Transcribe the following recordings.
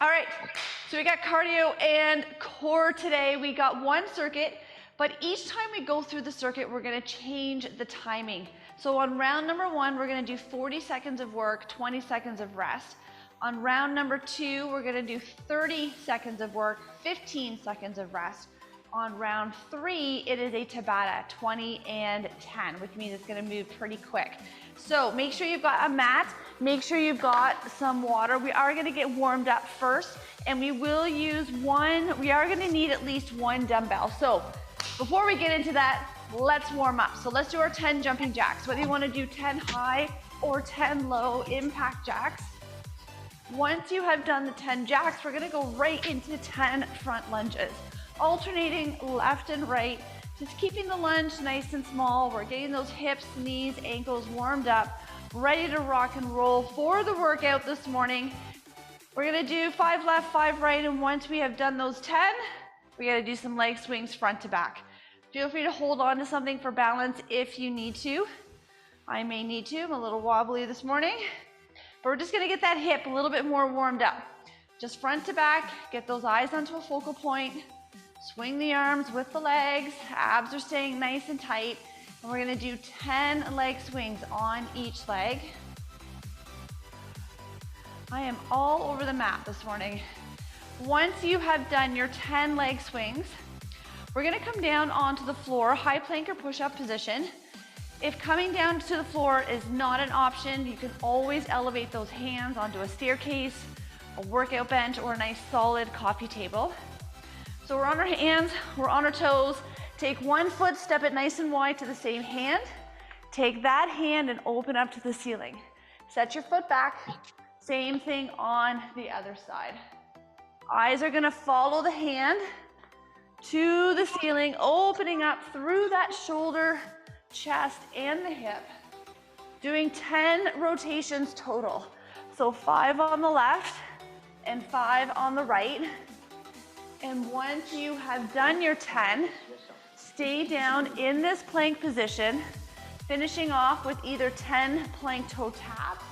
All right, so we got cardio and core today. We got one circuit, but each time we go through the circuit, we're gonna change the timing. So on round number 1, we're gonna do 40 seconds of work, 20 seconds of rest. On round number 2, we're gonna do 30 seconds of work, 15 seconds of rest. On round 3, it is a Tabata, 20 and 10, which means it's gonna move pretty quick. So make sure you've got a mat, make sure you've got some water. We are gonna get warmed up first, and we will use we are gonna need at least one dumbbell. So before we get into that, let's warm up. So let's do our 10 jumping jacks. Whether you wanna do 10 high or 10 low impact jacks. Once you have done the 10 jacks, we're gonna go right into 10 front lunges. Alternating left and right, just keeping the lunge nice and small. We're getting those hips, knees, ankles warmed up, ready to rock and roll for the workout this morning. We're gonna do 5 left, 5 right, and once we have done those 10, we gotta do some leg swings front to back. Feel free to hold on to something for balance if you need to. I may need to, I'm a little wobbly this morning, but we're just gonna get that hip a little bit more warmed up. Just front to back, get those eyes onto a focal point. Swing the arms with the legs, abs are staying nice and tight, and we're gonna do 10 leg swings on each leg. I am all over the mat this morning. Once you have done your 10 leg swings, we're gonna come down onto the floor, high plank or push-up position. If coming down to the floor is not an option, you can always elevate those hands onto a staircase, a workout bench, or a nice solid coffee table. So we're on our hands, we're on our toes. Take one foot, step it nice and wide to the same hand. Take that hand and open up to the ceiling. Set your foot back. Same thing on the other side. Eyes are gonna follow the hand to the ceiling, opening up through that shoulder, chest, and the hip. Doing 10 rotations total. So 5 on the left and 5 on the right. And once you have done your 10, stay down in this plank position, finishing off with either 10 plank toe taps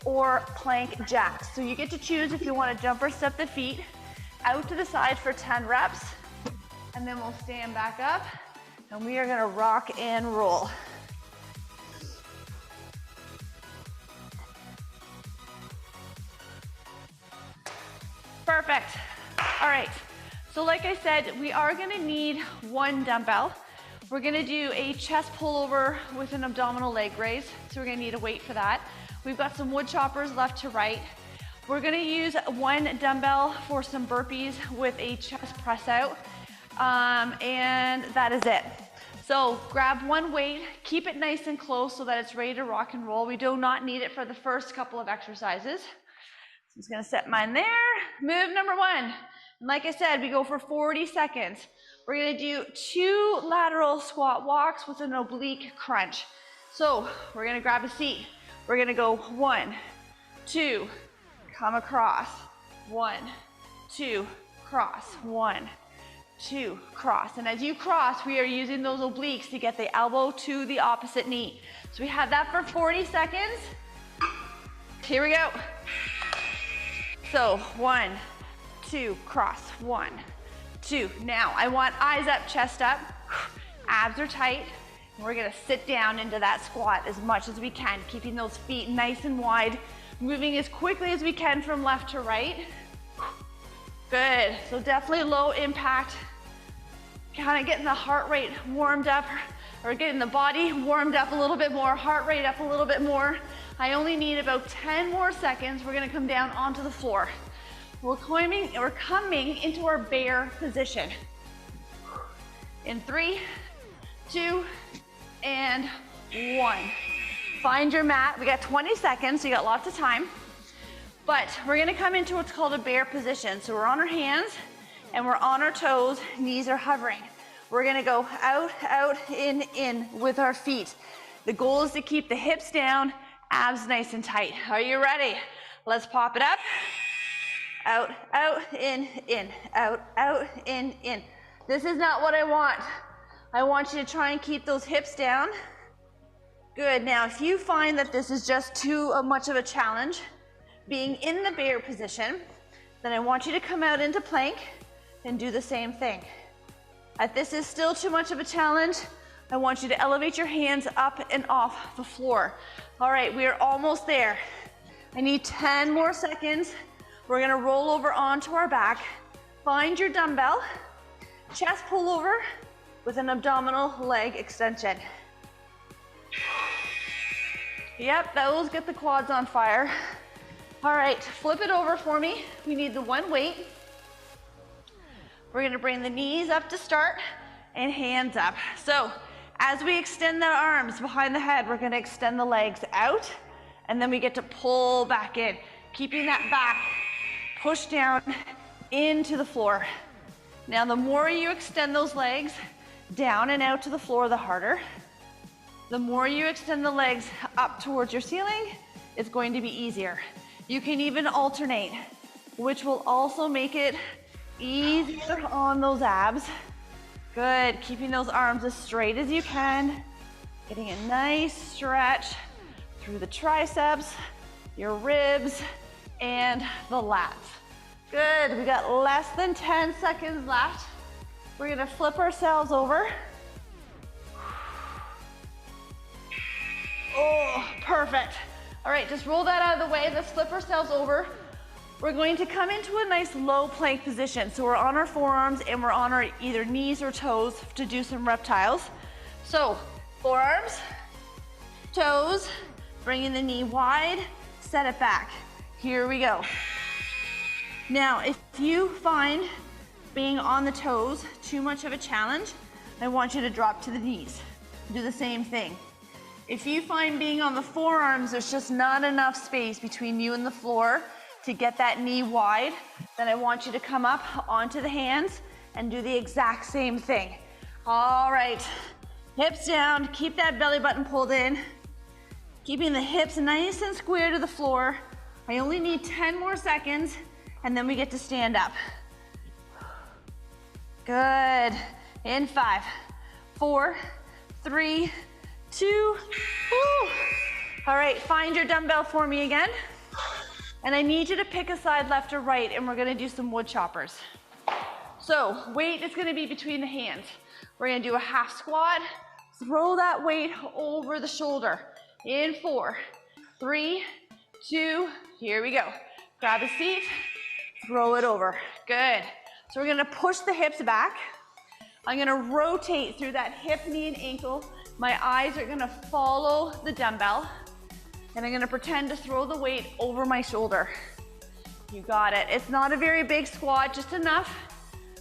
or plank jacks. So you get to choose if you want to jump or step the feet out to the side for 10 reps, and then we'll stand back up, and we are gonna rock and roll. Perfect. All right. So like I said, we are gonna need one dumbbell. We're gonna do a chest pullover with an abdominal leg raise. So we're gonna need a weight for that. We've got some wood choppers left to right. We're gonna use one dumbbell for some burpees with a chest press out. And that is it. So grab one weight, keep it nice and close so that it's ready to rock and roll. We do not need it for the first couple of exercises. So I'm just gonna set mine there. Move number 1. Like I said, we go for 40 seconds. We're gonna do 2 lateral squat walks with an oblique crunch. So we're gonna grab a seat. We're gonna go 1, 2, come across, 1, 2, cross, 1, 2, cross. And as you cross, we are using those obliques to get the elbow to the opposite knee. So we have that for 40 seconds. Here we go. So 1, 2, cross, 1, 2. Now I want eyes up, chest up, abs are tight. And we're gonna sit down into that squat as much as we can, keeping those feet nice and wide, moving as quickly as we can from left to right. Good, so definitely low impact. Kind of getting the heart rate warmed up, or getting the body warmed up a little bit more, heart rate up a little bit more. I only need about 10 more seconds. We're gonna come down onto the floor. We're coming into our bear position. In 3, 2, and 1. Find your mat. We got 20 seconds, so you got lots of time. But we're gonna come into what's called a bear position. So we're on our hands and we're on our toes, knees are hovering. We're gonna go out, out, in with our feet. The goal is to keep the hips down, abs nice and tight. Are you ready? Let's pop it up. Out, out, in, out, out, in. This is not what I want. I want you to try and keep those hips down. Good, now if you find that this is just too much of a challenge, being in the bear position, Then I want you to come out into plank and do the same thing. If this is still too much of a challenge, I want you to elevate your hands up and off the floor. All right, we are almost there. I need 10 more seconds. We're gonna roll over onto our back. Find your dumbbell, chest pull over with an abdominal leg extension. Yep, that will get the quads on fire. All right, flip it over for me. We need the one weight. We're gonna bring the knees up to start and hands up. So as we extend the arms behind the head, we're gonna extend the legs out, and then we get to pull back in, keeping that back pushed down into the floor. Now, the more you extend those legs down and out to the floor, the harder. The more you extend the legs up towards your ceiling, it's going to be easier. You can even alternate, which will also make it easier on those abs. Good, keeping those arms as straight as you can, getting a nice stretch through the triceps, your ribs, and the lats. Good, we got less than 10 seconds left. We're gonna flip ourselves over. Oh, perfect. All right, just roll that out of the way. Let's flip ourselves over. We're going to come into a nice low plank position. So we're on our forearms and we're on our either knees or toes to do some reptiles. So forearms, toes, bringing the knee wide, set it back. Here we go. Now, if you find being on the toes too much of a challenge, I want you to drop to the knees. Do the same thing. If you find being on the forearms, there's just not enough space between you and the floor to get that knee wide, then I want you to come up onto the hands and do the exact same thing. All right, hips down, keep that belly button pulled in, keeping the hips nice and square to the floor. I only need 10 more seconds, and then we get to stand up. Good. In 5, 4, 3, 2, woo. All right, find your dumbbell for me again. And I need you to pick a side, left or right, and we're gonna do some wood choppers. So weight is gonna be between the hands. We're gonna do a half squat. Throw that weight over the shoulder. In 4, 3, 2, here we go. Grab a seat, throw it over. Good. So we're gonna push the hips back. I'm gonna rotate through that hip, knee, and ankle. My eyes are gonna follow the dumbbell. And I'm gonna pretend to throw the weight over my shoulder. You got it. It's not a very big squat, just enough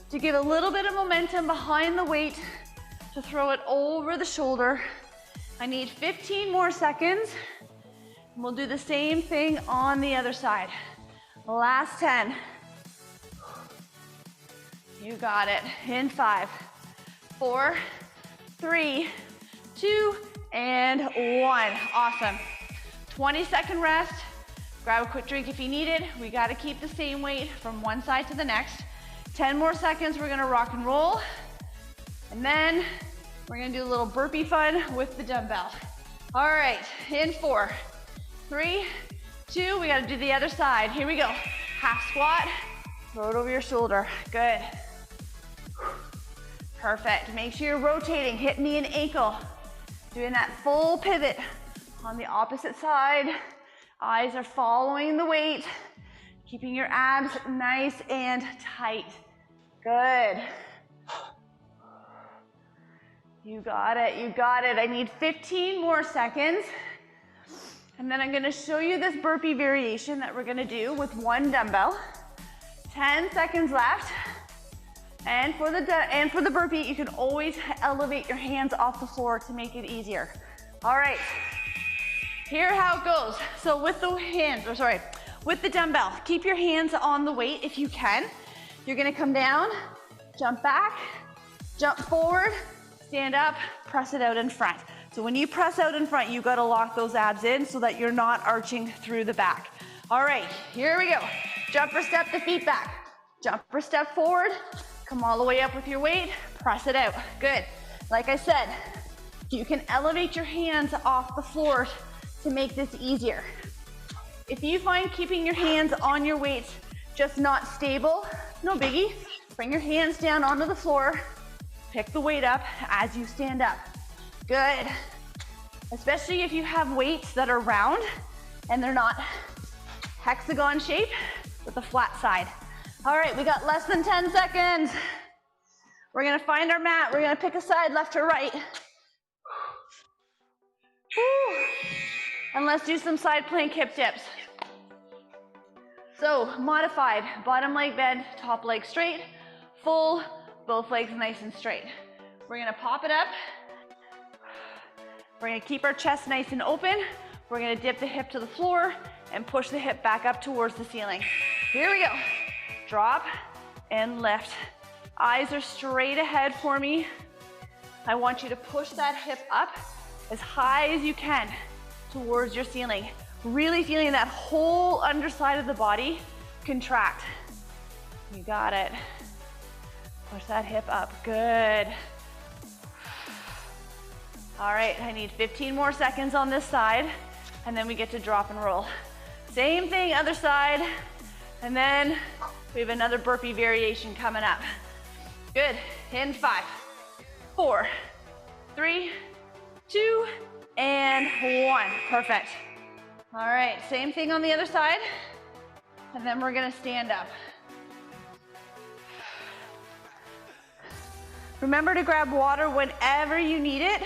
to get a little bit of momentum behind the weight to throw it over the shoulder. I need 15 more seconds. And we'll do the same thing on the other side. Last 10. You got it. In 5, 4, 3, 2, and 1. Awesome. 20-second rest. Grab a quick drink if you need it. We got to keep the same weight from one side to the next. 10 more seconds, we're gonna rock and roll. And then we're gonna do a little burpee fun with the dumbbell. All right, in 4, 3, 2, we gotta do the other side. Here we go. Half squat, throw it over your shoulder. Good. Perfect. Make sure you're rotating, hip, knee, and ankle. Doing that full pivot on the opposite side. Eyes are following the weight. Keeping your abs nice and tight. Good. You got it, you got it. I need 15 more seconds. And then I'm gonna show you this burpee variation that we're gonna do with one dumbbell. 10 seconds left. And for the burpee, you can always elevate your hands off the floor to make it easier. All right, here's how it goes. So with the hands, with the dumbbell, keep your hands on the weight if you can. You're gonna come down, jump back, jump forward, stand up, press it out in front. So when you press out in front, you gotta lock those abs in so that you're not arching through the back. All right, here we go. Jumper step the feet back. Jumper step forward, come all the way up with your weight, press it out. Good. Like I said, you can elevate your hands off the floor to make this easier. If you find keeping your hands on your weights just not stable, no biggie. Bring your hands down onto the floor. Pick the weight up as you stand up. Good. Especially if you have weights that are round and they're not hexagon shape with a flat side. All right, we got less than 10 seconds. We're gonna find our mat. We're gonna pick a side, left or right. Woo. And let's do some side plank hip dips. So modified, bottom leg bend, top leg straight, full, both legs nice and straight. We're gonna pop it up. We're gonna keep our chest nice and open. We're gonna dip the hip to the floor and push the hip back up towards the ceiling. Here we go. Drop and lift. Eyes are straight ahead for me. I want you to push that hip up as high as you can towards your ceiling. Really feeling that whole underside of the body contract. You got it. Push that hip up, good. All right, I need 15 more seconds on this side, and then we get to drop and roll. Same thing, other side, and then we have another burpee variation coming up. Good, in 5, 4, 3, 2, and 1, perfect. All right, same thing on the other side, and then we're gonna stand up. Remember to grab water whenever you need it,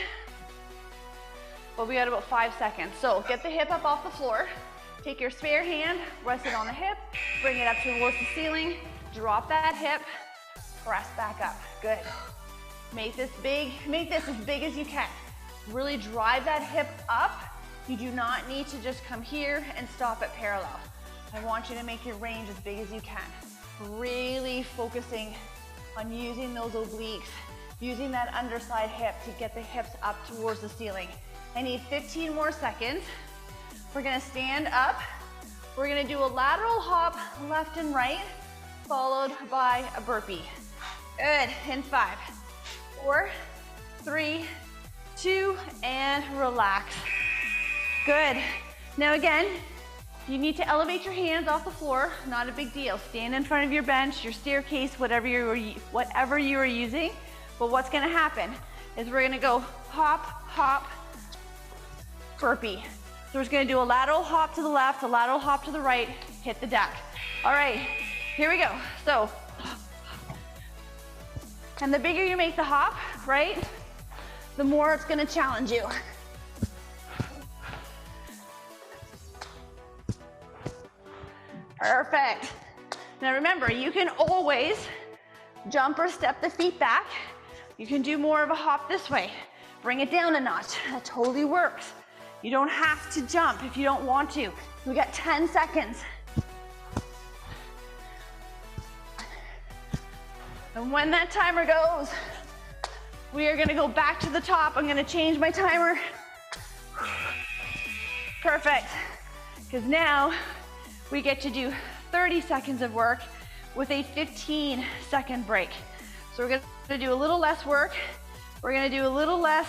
but we got about 5 seconds. So get the hip up off the floor, take your spare hand, rest it on the hip, bring it up towards the ceiling, drop that hip, press back up, good. Make this as big as you can. Really drive that hip up. You do not need to just come here and stop it parallel. I want you to make your range as big as you can. Really focusing on using those obliques, using that underside hip to get the hips up towards the ceiling. I need 15 more seconds. We're gonna stand up. We're gonna do a lateral hop left and right, followed by a burpee. Good, in 5, 4, 3, 2, and relax. Good. Now again, you need to elevate your hands off the floor, not a big deal. Stand in front of your bench, your staircase, whatever you are using. But what's gonna happen is we're gonna go hop, hop, burpee. So we're just gonna do a lateral hop to the left, a lateral hop to the right, hit the deck. All right, here we go. So, and the bigger you make the hop, right, the more it's gonna challenge you. Perfect. Now remember, you can always jump or step the feet back. You can do more of a hop this way. Bring it down a notch. That totally works. You don't have to jump if you don't want to. We got 10 seconds. And when that timer goes, we are gonna go back to the top. I'm gonna change my timer. Perfect. Because now we get to do 30 seconds of work with a 15-second break. So we're gonna do a little less work. We're gonna do a little less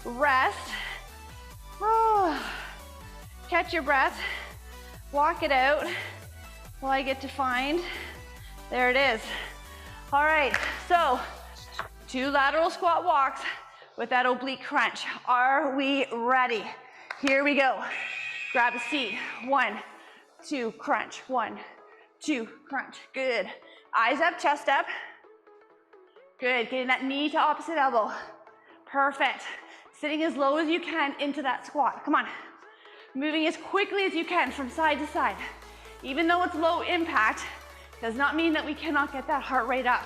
rest. Oh. Catch your breath. Walk it out while I get to find. There it is. All right, so 2 lateral squat walks with that oblique crunch. Are we ready? Here we go. Grab a seat. 1, 2, crunch. 1, 2, crunch. Good. Eyes up, chest up. Good. Getting that knee to opposite elbow. Perfect. Sitting as low as you can into that squat. Come on. Moving as quickly as you can from side to side. Even though it's low impact, does not mean that we cannot get that heart rate up.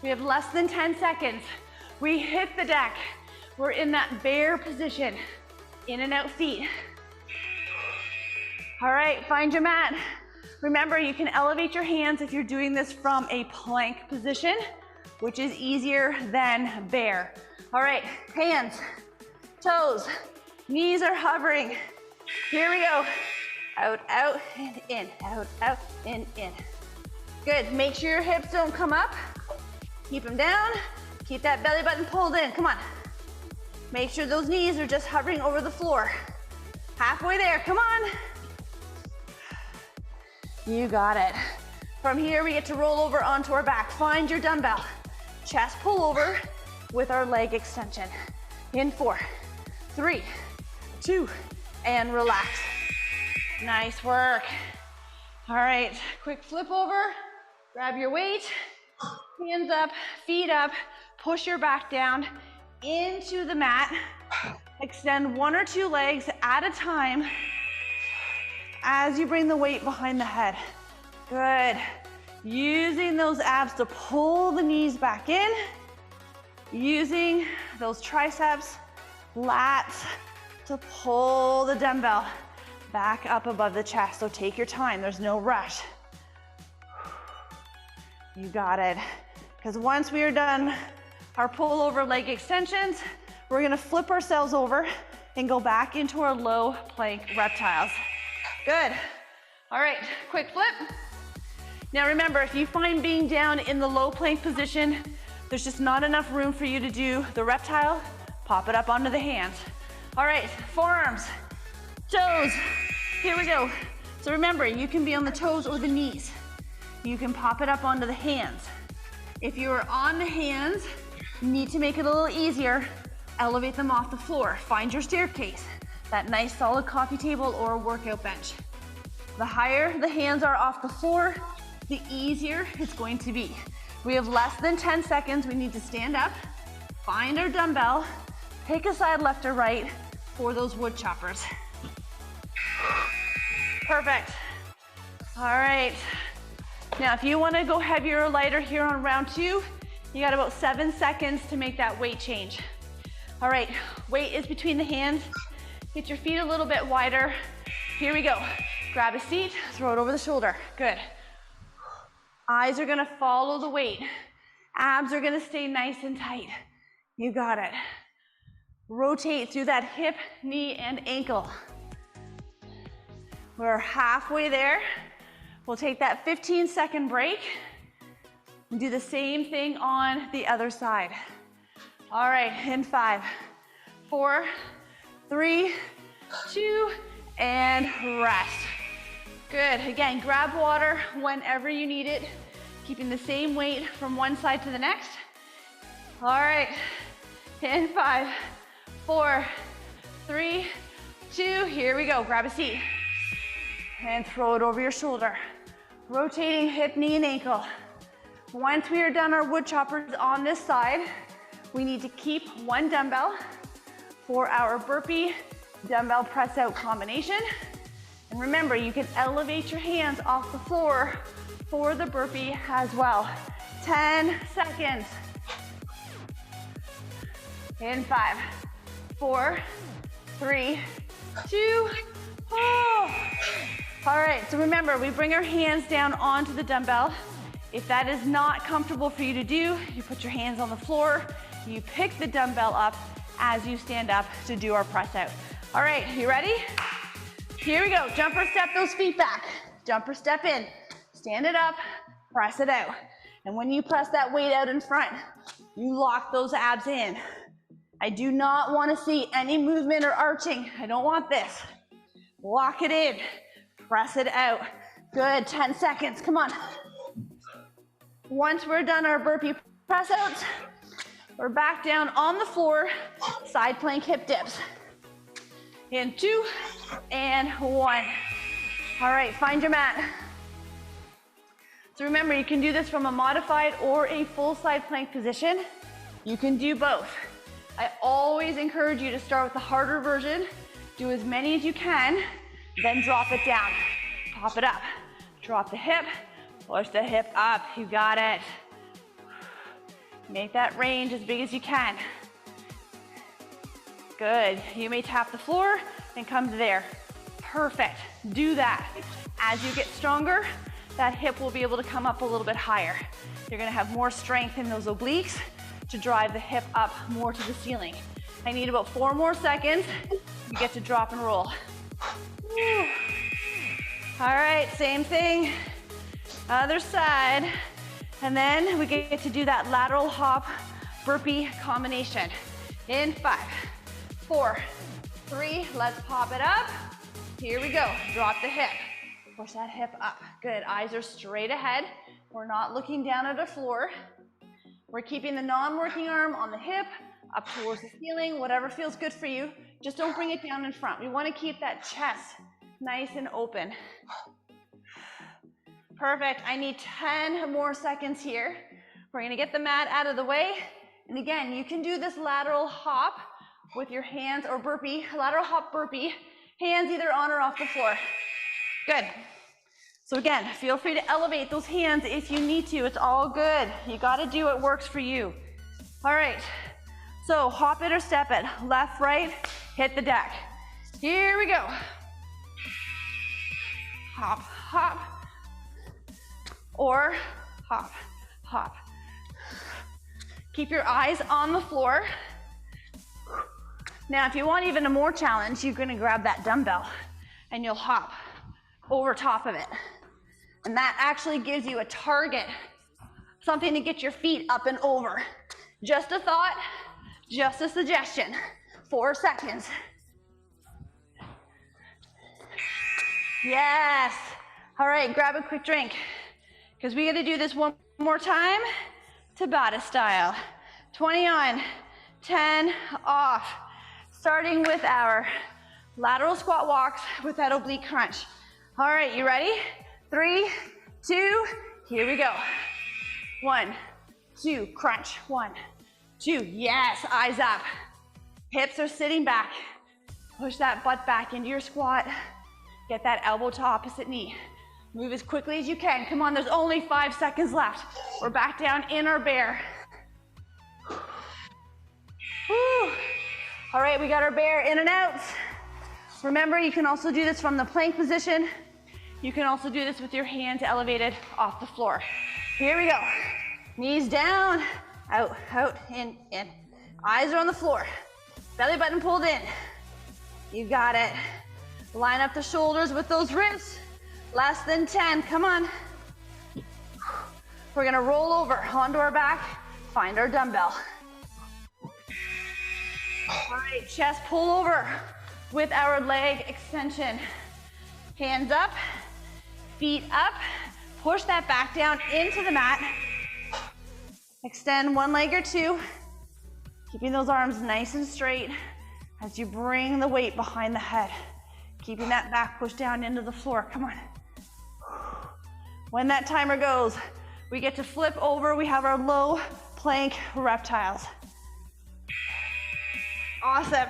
We have less than 10 seconds. We hit the deck. We're in that bear position. In and out feet. All right, find your mat. Remember, you can elevate your hands if you're doing this from a plank position, which is easier than bear. All right, hands, toes, knees are hovering. Here we go. Out, out, and in, out, and in. Good, make sure your hips don't come up. Keep them down. Keep that belly button pulled in, come on. Make sure those knees are just hovering over the floor. Halfway there, come on. You got it. From here, we get to roll over onto our back. Find your dumbbell. Chest pull over with our leg extension. In 4, 3, 2, and relax. Nice work. All right, quick flip over. Grab your weight, hands up, feet up, push your back down into the mat. Extend 1 or 2 legs at a time as you bring the weight behind the head. Good. Using those abs to pull the knees back in. Using those triceps, lats to pull the dumbbell back up above the chest. So take your time, there's no rush. You got it. Because once we are done our pull over leg extensions, we're gonna flip ourselves over and go back into our low plank reptiles. Good. All right, quick flip. Now remember, if you find being down in the low plank position, there's just not enough room for you to do the reptile, pop it up onto the hands. All right, forearms, toes, here we go. So remember, you can be on the toes or the knees. You can pop it up onto the hands. If you're on the hands, you need to make it a little easier, elevate them off the floor. Find your staircase, that nice solid coffee table or a workout bench. The higher the hands are off the floor, the easier it's going to be. We have less than 10 seconds. We need to stand up, find our dumbbell, pick a side left or right for those wood choppers. Perfect. All right. Now, if you want to go heavier or lighter here on round 2, you got about 7 seconds to make that weight change. All right, weight is between the hands. Get your feet a little bit wider. Here we go. Grab a seat, throw it over the shoulder. Good. Eyes are gonna follow the weight. Abs are gonna stay nice and tight. You got it. Rotate through that hip, knee, and ankle. We're halfway there. We'll take that 15-second break and do the same thing on the other side. All right, in 5, 4, 3, 2, and rest. Good, again, grab water whenever you need it, keeping the same weight from one side to the next. All right, in 5, 4, 3, 2, here we go, grab a seat. And throw it over your shoulder. Rotating hip, knee, and ankle. Once we are done our wood choppers on this side, we need to keep one dumbbell for our burpee dumbbell press out combination. And remember, you can elevate your hands off the floor for the burpee as well. 10 seconds. In 5, 4, 3, 2, oh. All right, so remember, we bring our hands down onto the dumbbell. If that is not comfortable for you to do, you put your hands on the floor, you pick the dumbbell up as you stand up to do our press out. All right, you ready? Here we go, jumper step those feet back. Jumper step in, stand it up, press it out. And when you press that weight out in front, you lock those abs in. I do not want to see any movement or arching. I don't want this. Lock it in. Press it out. Good, 10 seconds, come on. Once we're done our burpee press outs, we're back down on the floor, side plank hip dips. In 2 and 1. All right, find your mat. So remember, you can do this from a modified or a full side plank position. You can do both. I always encourage you to start with the harder version, do as many as you can, then drop it down. Pop it up. Drop the hip, push the hip up. You got it. Make that range as big as you can. Good. You may tap the floor and come to there. Perfect. Do that. As you get stronger, that hip will be able to come up a little bit higher. You're gonna have more strength in those obliques to drive the hip up more to the ceiling. I need about 4 more seconds. You get to drop and roll. Woo. All right, same thing, other side. And then we get to do that lateral hop burpee combination. In 5, 4, 3, let's pop it up. Here we go, drop the hip. Push that hip up. Good, eyes are straight ahead. We're not looking down at the floor. We're keeping the non-working arm on the hip, up towards the ceiling, whatever feels good for you. Just don't bring it down in front. We want to keep that chest nice and open. Perfect, I need 10 more seconds here. We're gonna get the mat out of the way. And again, you can do this lateral hop with your hands or burpee, lateral hop burpee, hands either on or off the floor. Good. So again, feel free to elevate those hands if you need to. It's all good. You gotta do what works for you. All right, so hop it or step it. Left, right, hit the deck. Here we go. Hop, hop, or hop, hop. Keep your eyes on the floor. Now, if you want even a more challenge, you're gonna grab that dumbbell and you'll hop over top of it. And that actually gives you a target, something to get your feet up and over. Just a thought, just a suggestion. 4 seconds. Yes. All right, grab a quick drink because we got to do this one more time, Tabata style. 20 on, 10 off. Starting with our lateral squat walks with that oblique crunch. All right, you ready? 3, 2, here we go. 1, 2, crunch. 1, 2, yes, eyes up. Hips are sitting back. Push that butt back into your squat. Get that elbow to opposite knee. Move as quickly as you can. Come on, there's only 5 seconds left. We're back down in our bear. Woo. All right, we got our bear in and out. Remember, you can also do this from the plank position. You can also do this with your hands elevated off the floor. Here we go. Knees down, out, out, in, in. Eyes are on the floor. Belly button pulled in. You got it. Line up the shoulders with those ribs. Less than 10, come on. We're gonna roll over onto our back, find our dumbbell. All right, chest pull over with our leg extension. Hands up, feet up, push that back down into the mat. Extend one leg or two, keeping those arms nice and straight as you bring the weight behind the head. Keeping that back pushed down into the floor, come on. When that timer goes, we get to flip over. We have our low plank reptiles. Awesome.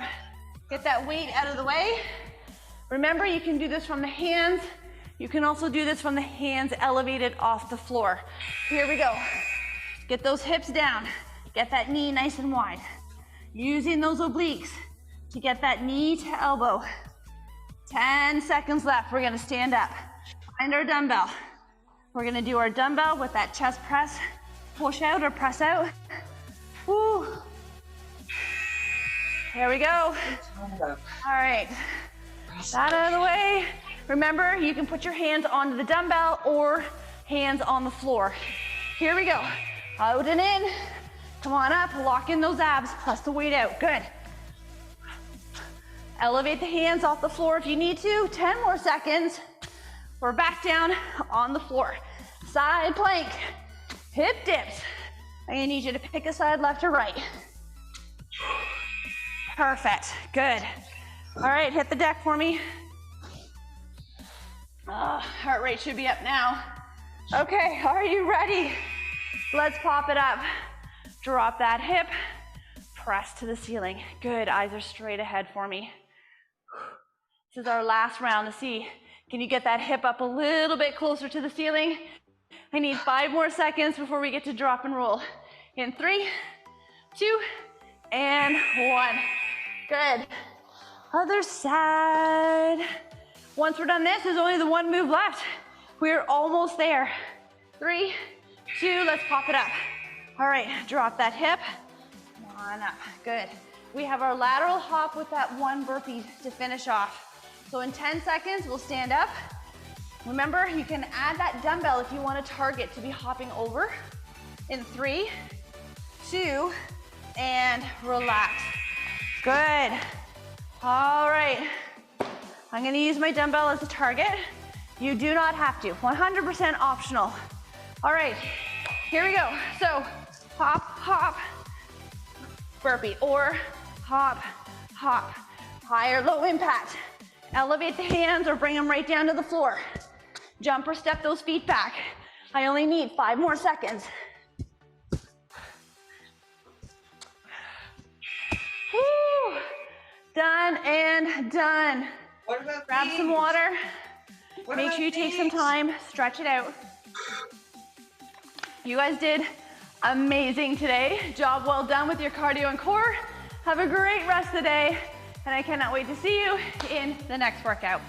Get that weight out of the way. Remember, you can do this from the hands. You can also do this from the hands elevated off the floor. Here we go. Get those hips down. Get that knee nice and wide. Using those obliques to get that knee to elbow. 10 seconds left. We're gonna stand up. Find our dumbbell. We're gonna do our dumbbell with that chest press. Push out or press out. Woo. Here we go. All right. That out of the way. Remember, you can put your hands onto the dumbbell or hands on the floor. Here we go. Out and in. Come on up. Lock in those abs. Press the weight out. Good. Elevate the hands off the floor if you need to. 10 more seconds. We're back down on the floor. Side plank. Hip dips. I'm gonna need you to pick a side, left or right. Perfect. Good. All right, hit the deck for me. Heart rate should be up now. Okay, are you ready? Let's pop it up. Drop that hip. Press to the ceiling. Good, eyes are straight ahead for me. This is our last round to see. Can you get that hip up a little bit closer to the ceiling? I need 5 more seconds before we get to drop and roll. In 3, 2, and 1. Good. Other side. Once we're done this, there's only the one move left. We're almost there. 3, 2, let's pop it up. All right, drop that hip. Come on up. Good. We have our lateral hop with that one burpee to finish off. So in 10 seconds, we'll stand up. Remember, you can add that dumbbell if you want a target to be hopping over. In 3, 2, and relax. Good. All right. I'm gonna use my dumbbell as a target. You do not have to, 100% optional. All right, here we go. So hop, hop, burpee, or hop, hop, high or low impact. Elevate the hands or bring them right down to the floor. Jump or step those feet back. I only need 5 more seconds. Woo. Done and done. Grab some water. Make sure you take some time, stretch it out. You guys did amazing today. Job well done with your cardio and core. Have a great rest of the day, and I cannot wait to see you in the next workout.